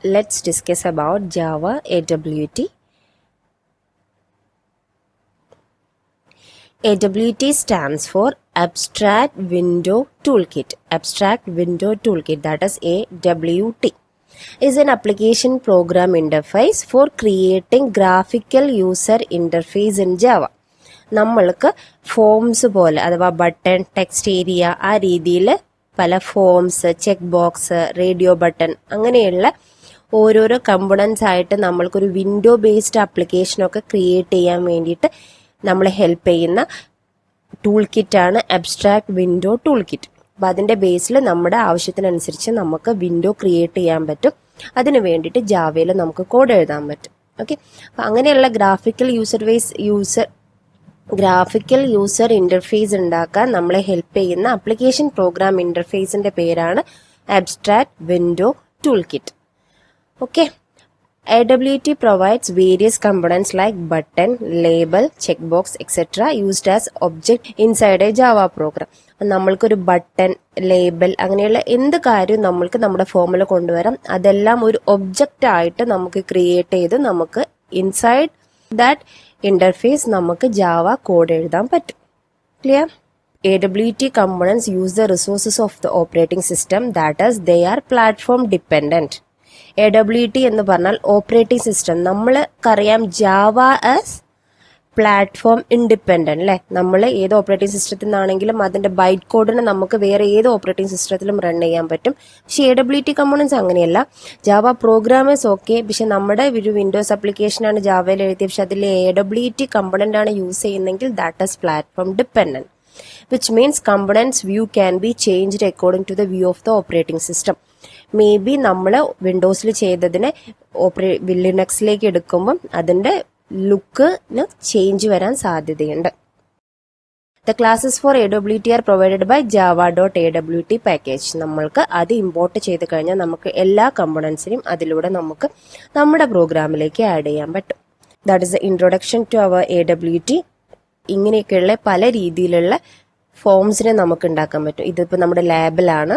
let's discuss about Java AWT. AWT stands for Abstract Window Toolkit. Abstract Window Toolkit, that is AWT, is an application program interface for creating graphical user interface in Java. നമ്മൾക്ക് forms പോലെ അഥവാ button, text area, ആ രീതിയിൽ പല forms, check box, radio button അങ്ങനെയുള്ള ഓരോരോ components ആയിട്ട് നമ്മൾക്കൊരു വിൻഡോ ബേസ്ഡ് ആപ്ലിക്കേഷനൊക്കെ ക്രിയേറ്റ് ചെയ്യാൻ വേണ്ടിയിട്ട് നമ്മളെ ഹെൽപ്പ് ചെയ്യുന്ന ടൂൾ കിറ്റാണ് അബ്സ്ട്രാക്ട് വിൻഡോ ടൂൾ കിറ്റ്. അപ്പം അതിൻ്റെ ബേസിൽ നമ്മുടെ ആവശ്യത്തിനനുസരിച്ച് നമുക്ക് വിൻഡോ ക്രിയേറ്റ് ചെയ്യാൻ പറ്റും. അതിന് വേണ്ടിയിട്ട് ജാവയിൽ നമുക്ക് കോഡ് എഴുതാൻ പറ്റും. ഓക്കെ, അപ്പം അങ്ങനെയുള്ള ഗ്രാഫിക്കൽ യൂസർ ഇന്റർഫേസ് ഉണ്ടാക്കാൻ നമ്മളെ ഹെൽപ്പ് ചെയ്യുന്ന ആപ്ലിക്കേഷൻ പ്രോഗ്രാം ഇന്റർഫേസിന്റെ പേരാണ് abstract window tool kit. Okay, AWT provides various components like button, label, checkbox, etc. used as object inside a Java program. നമ്മൾക്കൊരു ബട്ടൺ, ലേബൽ അങ്ങനെയുള്ള എന്ത് കാര്യവും നമ്മൾക്ക് നമ്മുടെ ഫോമിൽ കൊണ്ടുവരാം. അതെല്ലാം ഒരു ഒബ്ജക്റ്റ് ആയിട്ട് നമുക്ക് ക്രിയേറ്റ് ചെയ്ത് നമുക്ക് ഇൻസൈഡ് ദാറ്റ് ഇന്റർഫേസ് നമുക്ക് ജാവ കോഡ് എഴുതാൻ പറ്റും. Clear? AWT components use the resources of the operating system, that is, they are platform dependent. AWT എന്ന് പറഞ്ഞാൽ ഓപ്പറേറ്റിംഗ് സിസ്റ്റം. നമ്മൾക്കറിയാം ജാവ ആസ് പ്ലാറ്റ്ഫോം ഇൻഡിപെൻഡന്റ് അല്ലേ. നമ്മൾ ഏത് ഓപ്പറേറ്റിംഗ് സിസ്റ്റത്തിൽ നിന്നാണെങ്കിലും അതിന്റെ ബൈറ്റ് കോഡിന് നമുക്ക് വേറെ ഏത് ഓപ്പറേറ്റിംഗ് സിസ്റ്റത്തിലും റൺ ചെയ്യാൻ പറ്റും. പക്ഷെ AWT കമ്പോണൻസ് അങ്ങനെയല്ല. ജാവ പ്രോഗ്രാമേഴ്സ് ഓക്കെ, പക്ഷെ നമ്മുടെ ഒരു വിൻഡോസ് ആപ്ലിക്കേഷനാണ് ജാവയിൽ എഴുതിയത്, പക്ഷെ അതിൽ AWT കമ്പോണന്റ് ആണ് യൂസ് ചെയ്യുന്നതെങ്കിൽ that is platform dependent, which means components view can be changed according to the view of the operating system. May be നമ്മൾ വിൻഡോസിൽ ചെയ്തതിനെ ലിനക്സിലേക്ക് എടുക്കുമ്പം അതിൻ്റെ ലുക്കിന് ചേഞ്ച് വരാൻ സാധ്യതയുണ്ട്. The classes for AWT are provided by java.awt package. നമ്മൾക്ക് അത് import ചെയ്ത് കഴിഞ്ഞാൽ നമുക്ക് എല്ലാ കമ്പോണൻസിനും അതിലൂടെ നമുക്ക് നമ്മുടെ പ്രോഗ്രാമിലേക്ക് ആഡ് ചെയ്യാൻ പറ്റും. That is the introduction to our AWT. ഇങ്ങനെയൊക്കെയുള്ള പല രീതിയിലുള്ള ഫോംസിനെ നമുക്ക് ഉണ്ടാക്കാൻ പറ്റും. ഇതിപ്പോൾ നമ്മുടെ ലാബിലാണ്,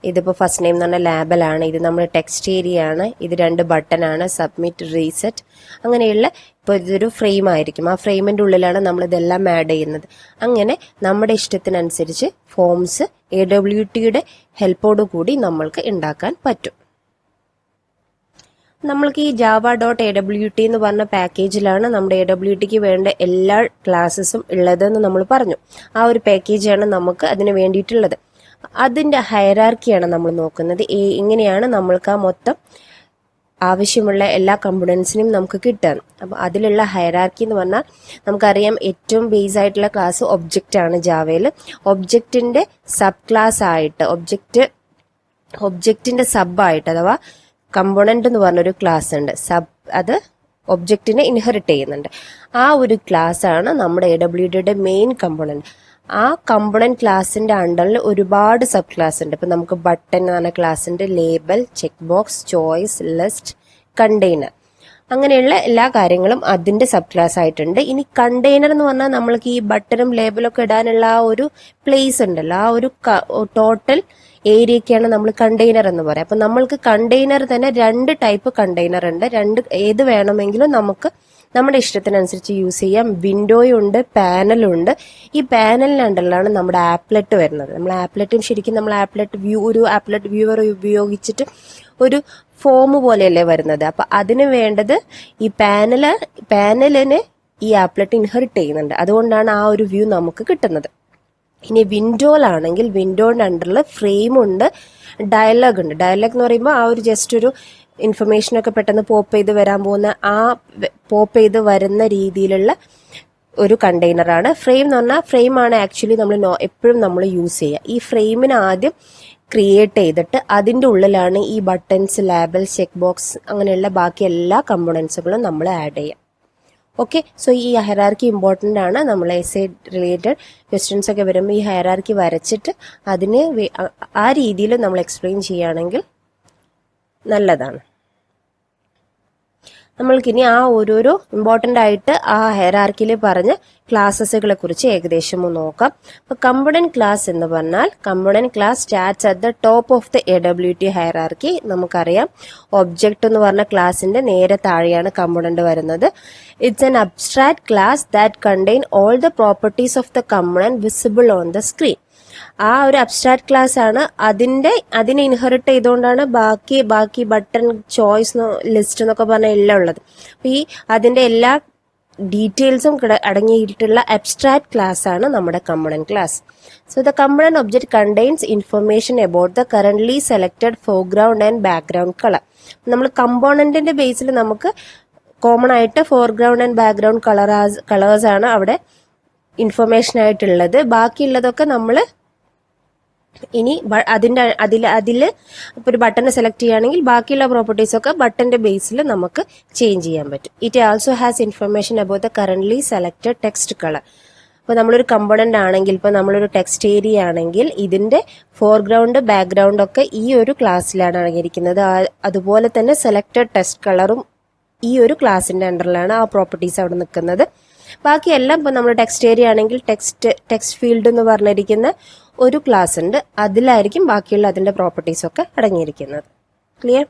ഇതിപ്പോൾ ഫസ്റ്റ് നെയിം എന്ന് പറഞ്ഞ ലാബലാണ്, ഇത് നമ്മുടെ ടെക്സ്റ്റ് ഏരിയ ആണ്, ഇത് 2 ബട്ടനാണ്, സബ്മിറ്റ്, റീസെറ്റ്, അങ്ങനെയുള്ള ഇപ്പോൾ ഇതൊരു ഫ്രെയിം ആയിരിക്കും. ആ ഫ്രെയിമിൻ്റെ ഉള്ളിലാണ് നമ്മളിതെല്ലാം ആഡ് ചെയ്യുന്നത്. അങ്ങനെ നമ്മുടെ ഇഷ്ടത്തിനനുസരിച്ച് ഫോംസ് AWTയുടെ ഹെൽപ്പോടു കൂടി നമ്മൾക്ക് ഉണ്ടാക്കാൻ പറ്റും. നമ്മൾക്ക് ഈ java.awt എന്ന് പറഞ്ഞ പാക്കേജിലാണ് നമ്മുടെ AWTക്ക് വേണ്ട എല്ലാ ക്ലാസ്സസും ഉള്ളതെന്ന് നമ്മൾ പറഞ്ഞു. ആ ഒരു പാക്കേജാണ് നമുക്ക് അതിന് വേണ്ടിയിട്ടുള്ളത്. അതിൻ്റെ ഹൈറാർക്കിയാണ് നമ്മൾ നോക്കുന്നത്. എങ്ങനെയാണ് നമ്മൾക്ക് ആ മൊത്തം ആവശ്യമുള്ള എല്ലാ കമ്പോണൻസിനും നമുക്ക് കിട്ടുക. അപ്പോൾ അതിലുള്ള ഹൈറാർക്കി എന്ന് പറഞ്ഞാൽ നമുക്കറിയാം ഏറ്റവും ബേസ് ആയിട്ടുള്ള ക്ലാസ് ഒബ്ജക്റ്റ് ആണ് ജാവയിൽ. ഒബ്ജക്റ്റിൻ്റെ സബ് ക്ലാസ് ആയിട്ട് ഒബ്ജക്റ്റിൻ്റെ സബായിട്ട് അഥവാ കമ്പോണന്റ് എന്ന് പറഞ്ഞൊരു ക്ലാസ് ഉണ്ട്. അത് ഒബ്ജക്റ്റിനെ ഇൻഹെറിറ്റ് ചെയ്യുന്നുണ്ട്. ആ ഒരു ക്ലാസ് ആണ് നമ്മുടെ AWTയുടെ മെയിൻ കമ്പോണന്റ്. ആ കമ്പോണന്റ് ക്ലാസിന്റെ അണ്ടറിൽ ഒരുപാട് സബ് ക്ലാസ് ഉണ്ട്. ഇപ്പൊ നമുക്ക് ബട്ടൺ എന്ന് പറഞ്ഞ ക്ലാസ് ഉണ്ട്, label, check box, choice, list, container, അങ്ങനെയുള്ള എല്ലാ കാര്യങ്ങളും അതിന്റെ സബ് ക്ലാസ് ആയിട്ടുണ്ട്. ഇനി കണ്ടെയ്നർ എന്ന് പറഞ്ഞാൽ നമ്മൾക്ക് ഈ ബട്ടണും ലേബലും ഒക്കെ ഇടാനുള്ള ആ ഒരു പ്ലേസ് ഉണ്ടല്ലോ, ആ ഒരു ടോട്ടൽ ഏരിയക്കാണ് നമ്മൾ കണ്ടെയ്നർ എന്ന് പറയാം. അപ്പൊ നമ്മൾക്ക് കണ്ടെയ്നർ തന്നെ 2 ടൈപ്പ് കണ്ടെയ്നർ ഉണ്ട്. ഏത് വേണമെങ്കിലും നമുക്ക് നമ്മുടെ ഇഷ്ടത്തിനനുസരിച്ച് യൂസ് ചെയ്യാം. വിൻഡോയുണ്ട്, പാനലുണ്ട്. ഈ പാനലിനുണ്ടല്ലാണ് നമ്മുടെ ആപ്ലെറ്റ് വരുന്നത്. നമ്മൾ ആപ്ലെറ്റും ശരിക്കും നമ്മൾ ആപ്ലെറ്റ് വ്യൂവർ ഉപയോഗിച്ചിട്ട് ഒരു ഫോം പോലെയല്ലേ വരുന്നത്. അപ്പൊ അതിന് വേണ്ടത് ഈ പാനലിന് ഈ ആപ്ലെറ്റ് ഇൻഹെറിറ്റ് ചെയ്യുന്നുണ്ട്. അതുകൊണ്ടാണ് ആ ഒരു വ്യൂ നമുക്ക് കിട്ടുന്നത്. ഇനി വിൻഡോയിലാണെങ്കിൽ വിൻഡോയുടെ അണ്ടറിൽ ഫ്രെയിമുണ്ട്, ഡയലോഗ് ഉണ്ട്. ഡയലോഗ് എന്ന് പറയുമ്പോൾ ആ ഒരു ജസ്റ്റ് ഒരു ഇൻഫർമേഷനൊക്കെ പെട്ടെന്ന് പോപ്പ് ചെയ്ത് വരാൻ പോകുന്ന പോപ്പ് ചെയ്ത് വരുന്ന രീതിയിലുള്ള ഒരു കണ്ടെയ്നറാണ്. ഫ്രെയിം എന്ന് പറഞ്ഞാൽ ഫ്രെയിമാണ് ആക്ച്വലി നമ്മൾ എപ്പോഴും നമ്മൾ യൂസ് ചെയ്യുക. ഈ ഫ്രെയിമിന് ആദ്യം ക്രിയേറ്റ് ചെയ്തിട്ട് അതിൻ്റെ ഉള്ളിലാണ് ഈ ബട്ടൺസ്, ലേബൽ, ചെക്ക് ബോക്സ് അങ്ങനെയുള്ള ബാക്കി എല്ലാ കമ്പോണൻസുകളും നമ്മൾ ആഡ് ചെയ്യാം. ഓക്കെ, സോ ഈ ഹൈറാർക്കി ഇമ്പോർട്ടൻ്റ് ആണ്. നമ്മൾ എസ്സേ റിലേറ്റഡ് ക്വസ്റ്റ്യൻസ് ഒക്കെ വരുമ്പോൾ ഈ ഹൈറാർക്കി വരച്ചിട്ട് അതിന് ആ രീതിയിൽ നമ്മൾ എക്സ്പ്ലെയിൻ ചെയ്യുകയാണെങ്കിൽ നല്ലതാണ്. നമ്മൾക്കിനി ആ ഓരോരോ ഇമ്പോർട്ടൻ്റ് ആയിട്ട് ആ ഹൈറാർക്കിയിൽ പറഞ്ഞ ക്ലാസ്സസുകളെ കുറിച്ച് ഏകദേശം ഒന്ന് നോക്കാം. അപ്പോൾ കമ്പോണന്റ് ക്ലാസ് എന്ന് പറഞ്ഞാൽ component class starts at the top of the AWT hierarchy. നമുക്കറിയാം ഒബ്ജക്റ്റ് എന്ന് പറഞ്ഞ ക്ലാസിന്റെ നേരെ താഴെയാണ് കമ്പോണന്റ് വരുന്നത്. It's an abstract class that contain all the properties of the component visible on the screen. ആ ഒരു അബ്സ്ട്രാക്ട് ക്ലാസ് ആണ്. അതിനെ ഇൻഹെറിറ്റ് ചെയ്തുകൊണ്ടാണ് ബാക്കി ബട്ടൺ, ചോയ്സ്, ലിസ്റ്റ് എന്നൊക്കെ പറഞ്ഞ എല്ലാം ഉള്ളത്. അപ്പൊ അതിന്റെ എല്ലാ ഡീറ്റെയിൽസും അടങ്ങിയിട്ടുള്ള അബ്സ്ട്രാക്ട് ക്ലാസ് ആണ് നമ്മുടെ component class. So the component object contains information about the currently selected foreground and background colour. നമ്മൾ കമ്പോണന്റിന്റെ ബേസിൽ നമുക്ക് കോമൺ ആയിട്ട് ഫോർഗ്രൗണ്ട് ആൻഡ് ബാക്ക്ഗ്രൗണ്ട് കളേഴ്സ് ആണ് അവിടെ ഇൻഫർമേഷൻ ആയിട്ടുള്ളത്. ബാക്കിയുള്ളതൊക്കെ നമ്മൾ ഇനി അതില് ഇപ്പൊ ഒരു ബട്ടൺ സെലക്ട് ചെയ്യുകയാണെങ്കിൽ ബാക്കിയുള്ള പ്രോപ്പർട്ടീസ് ഒക്കെ ബട്ടന്റെ ബേസിൽ നമുക്ക് ചേഞ്ച് ചെയ്യാൻ പറ്റും. It also has information about the currently selected text colour. ഇപ്പൊ നമ്മളൊരു കമ്പോണന്റ് ആണെങ്കിൽ, ഇപ്പൊ നമ്മളൊരു ടെക്സ്റ്റ് ഏരിയ ആണെങ്കിൽ ഇതിന്റെ ഫോർഗ്രൗണ്ട്, ബാക്ക്ഗ്രൗണ്ട് ഒക്കെ ഈ ഒരു ക്ലാസ്സിലാണ് അടങ്ങിയിരിക്കുന്നത്. അതുപോലെ തന്നെ സെലക്ടഡ് ടെക്സ്റ്റ് കളറും ഈ ഒരു ക്ലാസിന്റെ അണ്ടറിലാണ് ആ പ്രോപ്പർട്ടീസ് അവിടെ നിൽക്കുന്നത്. ബാക്കിയെല്ലാം ഇപ്പൊ നമ്മൾ ടെക്സ്റ്റ് ഏരിയ ആണെങ്കിൽ ടെക്സ്റ്റ് ഫീൽഡ് എന്ന് പറഞ്ഞിരിക്കുന്ന ഒരു ക്ലാസ് ഉണ്ട്, അതിലായിരിക്കും ബാക്കിയുള്ള അതിന്റെ പ്രോപ്പർട്ടീസ് ഒക്കെ അടങ്ങിയിരിക്കുന്നത്. ക്ലിയർ?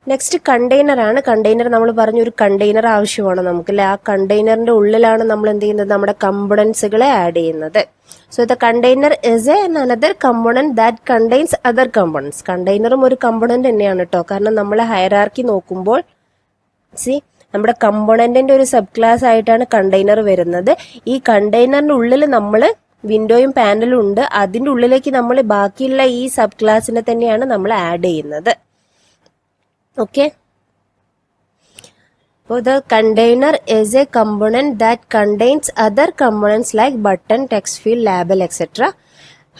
നെക്സ്റ്റ് കണ്ടെയ്നർ ആണ്. കണ്ടെയ്നർ നമ്മൾ പറഞ്ഞു, ഒരു കണ്ടെയ്നർ ആവശ്യമാണ് നമുക്ക്. ആ കണ്ടെയ്നറിന്റെ ഉള്ളിലാണ് നമ്മൾ എന്ത് ചെയ്യുന്നത്, നമ്മുടെ കമ്പോണൻസുകളെ ആഡ് ചെയ്യുന്നത്. So the container is another component that contains other components. കണ്ടെയ്നറും ഒരു കമ്പോണന്റ് തന്നെയാണ് കേട്ടോ. കാരണം നമ്മൾ ഹൈറാർക്കി നോക്കുമ്പോൾ നമ്മുടെ കമ്പോണന്റിന്റെ ഒരു സബ് ക്ലാസ് ആയിട്ടാണ് കണ്ടെയ്നർ വരുന്നത്. ഈ കണ്ടെയ്നറിന്റെ ഉള്ളിൽ നമ്മൾ വിൻഡോയും പാനലും ഉണ്ട്. അതിന്റെ ഉള്ളിലേക്ക് നമ്മൾ ബാക്കിയുള്ള ഈ സബ് ക്ലാസിനെ തന്നെയാണ് നമ്മൾ ആഡ് ചെയ്യുന്നത്. ഓക്കെ, അപ്പോൾ the container is a component that contains other components like button, text field, label, etc.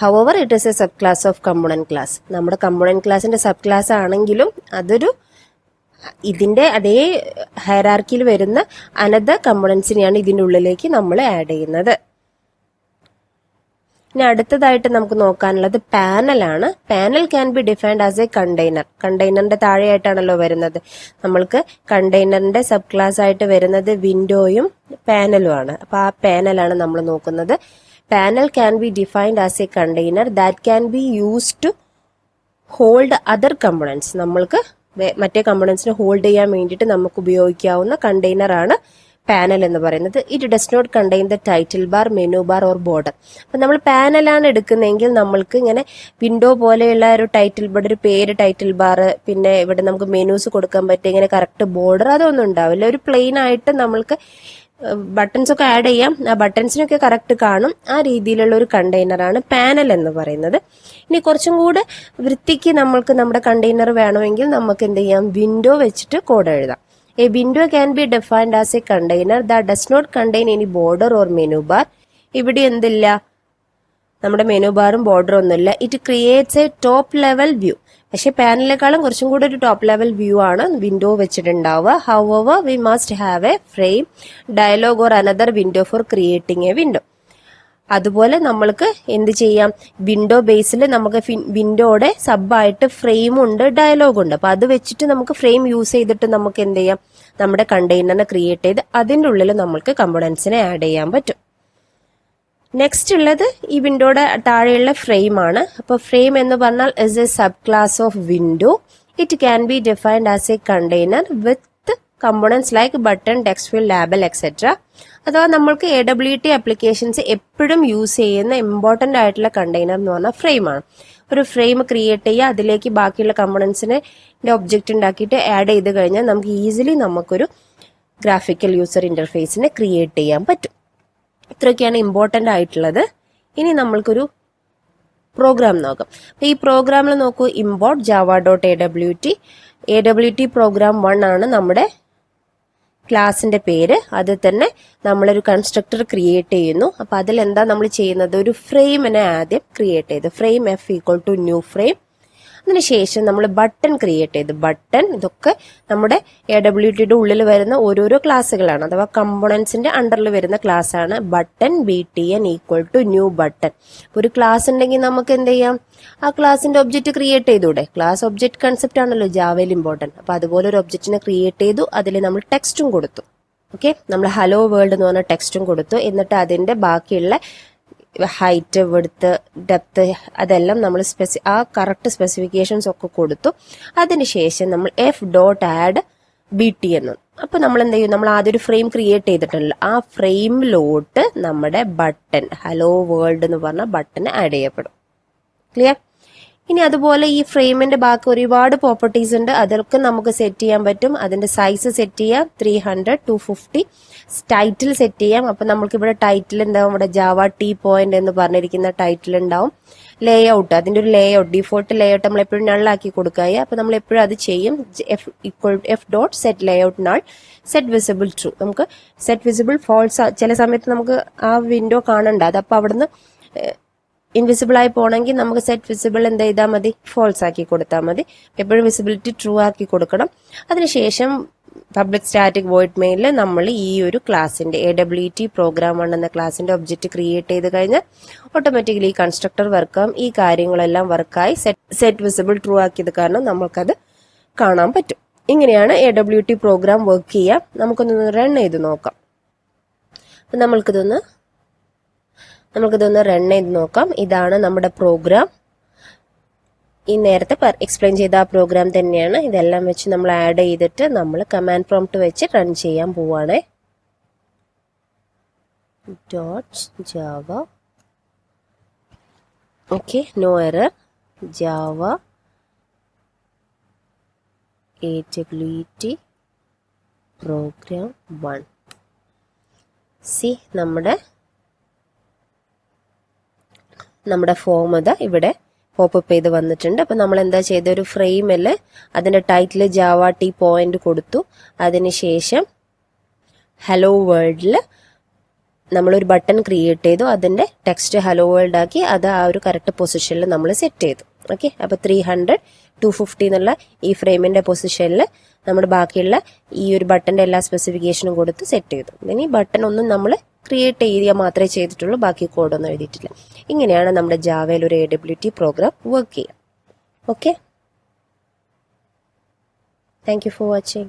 However, it is a subclass of component class. നമ്മുടെ component classന്റെ സബ് ക്ലാസ് ആണെങ്കിലും അതൊരു ഇതിന്റെ അതേ ഹൈറാർക്കിയിൽ വരുന്ന അനദർ കമ്പോണൻസിനെയാണ് ഇതിന്റെ ഉള്ളിലേക്ക് നമ്മൾ ആഡ് ചെയ്യുന്നത്. ഇനി അടുത്തതായിട്ട് നമുക്ക് നോക്കാനുള്ളത് പാനലാണ്. Panel can be defined as a container. കണ്ടെയ്നറിന്റെ താഴെയായിട്ടാണല്ലോ വരുന്നത്. നമ്മൾക്ക് കണ്ടെയ്നറിന്റെ സബ് ക്ലാസ് ആയിട്ട് വരുന്നത് വിൻഡോയും പാനലും ആണ്. അപ്പൊ ആ പാനലാണ് നമ്മൾ നോക്കുന്നത്. Panel can be defined as a container that can be used to hold other components. നമ്മൾക്ക് മറ്റേ കമ്പോണൻസിനെ ഹോൾഡ് ചെയ്യാൻ വേണ്ടിയിട്ട് നമുക്ക് ഉപയോഗിക്കാവുന്ന കണ്ടെയ്നർ ആണ് പാനൽ എന്ന് പറയുന്നത്. It does not contain the title bar, menu bar or border. അപ്പൊ നമ്മൾ പാനലാണ് എടുക്കുന്നതെങ്കിൽ നമ്മൾക്ക് ഇങ്ങനെ വിൻഡോ പോലെയുള്ള ഒരു ടൈറ്റിൽ ബാർ, ഒരു പേര് ടൈറ്റിൽ ബാർ, പിന്നെ ഇവിടെ നമുക്ക് മെനൂസ് കൊടുക്കാൻ പറ്റും, ഇങ്ങനെ കറക്റ്റ് ബോർഡർ, അതൊന്നും ഉണ്ടാവില്ല. ഒരു പ്ലെയിൻ ആയിട്ട് നമ്മൾക്ക് ബട്ടൺസ് ഒക്കെ ആഡ് ചെയ്യാം, ആ ബട്ടൺസിനൊക്കെ കറക്റ്റ് കാണും. ആ രീതിയിലുള്ള ഒരു കണ്ടെയ്നറാണ് പാനൽ എന്ന് പറയുന്നത്. ഇനി കുറച്ചും കൂടെ വൃത്തിക്ക് നമ്മൾക്ക് നമ്മുടെ കണ്ടെയ്നർ വേണമെങ്കിൽ നമുക്ക് എന്ത് ചെയ്യാം, വിൻഡോ വെച്ചിട്ട് കോഡ് എഴുതാം. A window can be defined as a container that does not contain any border or menu bar. ഇവിടെ എന്തില്ല, നമ്മുടെ മെനു ബാറും ബോർഡറും ഒന്നുമില്ല. It creates A top level view. പക്ഷെ പാനലിനേക്കാളും കുറച്ചും കൂടെ ഒരു ടോപ്പ് ലെവൽ വ്യൂ ആണ് window വെച്ചിട്ടുണ്ടാവുക. However, we must have a frame, dialogue or another window for creating a window. അതുപോലെ നമ്മൾക്ക് എന്ത് ചെയ്യാം, വിൻഡോ ബേസിൽ നമുക്ക് വിൻഡോയുടെ സബായിട്ട് ഫ്രെയിം ഉണ്ട്, ഡയലോഗ് ഉണ്ട്. അപ്പൊ അത് വെച്ചിട്ട് നമുക്ക് ഫ്രെയിം യൂസ് ചെയ്തിട്ട് നമുക്ക് എന്ത് ചെയ്യാം, നമ്മുടെ കണ്ടെയ്നറിനെ ക്രിയേറ്റ് ചെയ്ത് അതിൻ്റെ ഉള്ളിൽ നമ്മൾക്ക് കമ്പോണൻസിനെ ആഡ് ചെയ്യാൻ പറ്റും. നെക്സ്റ്റ് ഉള്ളത് ഈ വിൻഡോയുടെ താഴെയുള്ള ഫ്രെയിം ആണ്. അപ്പൊ ഫ്രെയിം എന്ന് പറഞ്ഞാൽ is A sub class of window. It can be defined as a container with components like button, text field, label, etcetera. അഥവാ നമ്മൾക്ക് AWT ആപ്ലിക്കേഷൻസ് എപ്പോഴും യൂസ് ചെയ്യുന്ന ഇമ്പോർട്ടന്റ് ആയിട്ടുള്ള കണ്ടെയ്നർ എന്ന് പറഞ്ഞാൽ ഫ്രെയിമാണ്. ഒരു ഫ്രെയിം ക്രിയേറ്റ് ചെയ്യുക, അതിലേക്ക് ബാക്കിയുള്ള കമ്പോണൻസിനെ ഒബ്ജക്റ്റ് ഉണ്ടാക്കിയിട്ട് ആഡ് ചെയ്ത് കഴിഞ്ഞാൽ നമുക്ക് ഈസിലി നമുക്കൊരു ഗ്രാഫിക്കൽ യൂസർ ഇന്റർഫേസിനെ ക്രിയേറ്റ് ചെയ്യാൻ പറ്റും. ഇത്രയൊക്കെയാണ് ഇമ്പോർട്ടന്റ് ആയിട്ടുള്ളത്. ഇനി നമ്മൾക്കൊരു പ്രോഗ്രാം നോക്കാം. അപ്പൊ ഈ പ്രോഗ്രാമിൽ നോക്കൂ, ഇമ്പോർട്ട് java.awt പ്രോഗ്രാം 1 ആണ് നമ്മുടെ ക്ലാസിന്റെ പേര്. അത് തന്നെ നമ്മളൊരു കൺസ്ട്രക്ടർ ക്രിയേറ്റ് ചെയ്യുന്നു. അപ്പൊ അതിൽ എന്താ നമ്മൾ ചെയ്യുന്നത്, ഒരു ഫ്രെയിമിനെ ആദ്യം ക്രിയേറ്റ് ചെയ്ത് ഫ്രെയിം f = ന്യൂ ഫ്രെയിം. അതിനുശേഷം നമ്മൾ ബട്ടൺ ക്രിയേറ്റ് ചെയ്തു. ബട്ടൺ ഇതൊക്കെ നമ്മുടെ AWTയുടെ ഉള്ളിൽ വരുന്ന ഓരോരോ ക്ലാസ്സുകളാണ്, അഥവാ കമ്പോണൻസിന്റെ അണ്ടറിൽ വരുന്ന ക്ലാസ് ആണ്. Button BTN equal to new button. ഒരു ക്ലാസ് ഉണ്ടെങ്കിൽ നമുക്ക് എന്ത് ചെയ്യാം, ആ ക്ലാസിന്റെ ഒബ്ജക്റ്റ് ക്രിയേറ്റ് ചെയ്തൂടെ. ക്ലാസ് ഒബ്ജക്റ്റ് കൺസെപ്റ്റ് ആണല്ലോ ജാവയിൽ ഇമ്പോർട്ടന്റ്. അപ്പൊ അതുപോലെ ഒരു ഒബ്ജക്റ്റിനെ ക്രിയേറ്റ് ചെയ്തു, അതിൽ നമ്മൾ ടെക്സ്റ്റും കൊടുത്തു. ഓക്കെ, നമ്മൾ ഹലോ വേൾഡ് എന്ന് പറഞ്ഞ ടെക്സ്റ്റും കൊടുത്തു. എന്നിട്ട് അതിന്റെ ബാക്കിയുള്ള ഹൈറ്റ്, വിഡ്ത്ത്, ഡെപ്ത് അതെല്ലാം നമ്മൾ ആ കറക്റ്റ് സ്പെസിഫിക്കേഷൻസ് ഒക്കെ കൊടുത്തു. അതിനുശേഷം നമ്മൾ f.add BTN. അപ്പൊ നമ്മൾ എന്ത് ചെയ്യും, നമ്മൾ ആദ്യം ഒരു ഫ്രെയിം ക്രിയേറ്റ് ചെയ്തിട്ടുണ്ടല്ലോ, ആ ഫ്രെയിമിലോട്ട് നമ്മുടെ ബട്ടൺ ഹലോ വേൾഡ് എന്ന് പറഞ്ഞ ബട്ടൺ ആഡ് ചെയ്യപ്പെടും. ക്ലിയർ? ഇനി അതുപോലെ ഈ ഫ്രെയിമിന്റെ ബാക്കി ഒരുപാട് പ്രോപ്പർട്ടീസ് ഉണ്ട്, അതൊക്കെ നമുക്ക് സെറ്റ് ചെയ്യാൻ പറ്റും. അതിന്റെ സൈസ് സെറ്റ് ചെയ്യാം, 300, 250. ടൈറ്റിൽ സെറ്റ് ചെയ്യാം. അപ്പൊ നമുക്ക് ഇവിടെ ടൈറ്റിൽ ഉണ്ടാവും, ഇവിടെ ജാവ T പോയിന്റ് എന്ന് പറഞ്ഞിരിക്കുന്ന ടൈറ്റിൽ ഉണ്ടാവും. ലേഔട്ട്, അതിന്റെ ഒരു ലേഔട്ട്, ഡിഫോൾട്ട് ലേഔട്ട് നമ്മൾ എപ്പോഴും നള്ളാക്കി കൊടുക്കുക. അപ്പൊ നമ്മൾ എപ്പോഴും അത് ചെയ്യും. f.set layout null, set visible true. നമുക്ക് set visible false, ചില സമയത്ത് നമുക്ക് ആ വിൻഡോ കാണണ്ട, അതപ്പോ അവിടുന്ന് ഇൻവിസിബിൾ ആയി പോകണമെങ്കിൽ നമുക്ക് സെറ്റ് വിസിബിൾ എന്ത് ചെയ്താൽ മതി, ഫോൾസ് ആക്കി കൊടുത്താൽ മതി. എപ്പോഴും വിസിബിലിറ്റി ട്രൂ ആക്കി കൊടുക്കണം. അതിനുശേഷം പബ്ലിക് സ്റ്റാറ്റിക് വോയിഡ് മെയിനിൽ നമ്മൾ ഈ ഒരു ക്ലാസിന്റെ AWT പ്രോഗ്രാം 1 എന്ന ക്ലാസിന്റെ ഒബ്ജക്റ്റ് ക്രിയേറ്റ് ചെയ്ത് കഴിഞ്ഞാൽ ഓട്ടോമാറ്റിക്കലി കൺസ്ട്രക്ടർ വർക്കാവും. ഈ കാര്യങ്ങളെല്ലാം വർക്കായി സെറ്റ് വിസിബിൾ ട്രൂ ആക്കിയത് കാരണം നമുക്കത് കാണാൻ പറ്റും. ഇങ്ങനെയാണ് AWT പ്രോഗ്രാം വർക്ക് ചെയ്യുക. നമുക്കൊന്ന് റൺ ചെയ്ത് നോക്കാം. അപ്പൊ നമുക്കിതൊന്ന് റൺ ചെയ്ത് നോക്കാം. ഇതാണ് നമ്മുടെ പ്രോഗ്രാം. ഈ നേരത്തെ എക്സ്പ്ലെയിൻ ചെയ്ത ആ പ്രോഗ്രാം തന്നെയാണ്. ഇതെല്ലാം വെച്ച് നമ്മൾ ആഡ് ചെയ്തിട്ട് നമ്മൾ കമാൻഡ് പ്രോംപ്റ്റ് വെച്ച് റൺ ചെയ്യാൻ പോവാണ്. .java okay, no error. Java AWT program 1. See നമ്മുടെ ഫോം ഇതാ ഇവിടെ പോപ്പപ്പ് ചെയ്ത് വന്നിട്ടുണ്ട്. അപ്പൊ നമ്മൾ എന്താ ചെയ്ത, ഒരു ഫ്രെയിമിൽ അതിന്റെ ടൈറ്റിൽ ജാവ T പോയിന്റ് കൊടുത്തു. അതിനുശേഷം ഹലോ വേൾഡിൽ നമ്മളൊരു ബട്ടൺ ക്രിയേറ്റ് ചെയ്തു. അതിന്റെ ടെക്സ്റ്റ് ഹലോ വേൾഡ് ആക്കി അത് ആ ഒരു കറക്റ്റ് പൊസിഷനിൽ നമ്മൾ സെറ്റ് ചെയ്തു. ഓക്കെ, അപ്പൊ 300, 250 എന്നുള്ള ഈ ഫ്രെയിമിന്റെ പൊസിഷനിൽ നമ്മൾ ബാക്കിയുള്ള ഈ ഒരു ബട്ടന്റെ എല്ലാ സ്പെസിഫിക്കേഷനും കൊടുത്ത് സെറ്റ് ചെയ്തു. ഇനി ബട്ടൺ ഒന്നും നമ്മൾ ക്രിയേറ്റ് ചെയ്യുക മാത്രമേ ചെയ്തിട്ടുള്ളൂ, ബാക്കി കോഡൊന്നും എഴുതിയിട്ടില്ല. ഇങ്ങനെയാണ് നമ്മുടെ ജാവയിൽ ഒരു AWT പ്രോഗ്രാം വർക്ക് ചെയ്യുക. Okay, thank you for watching.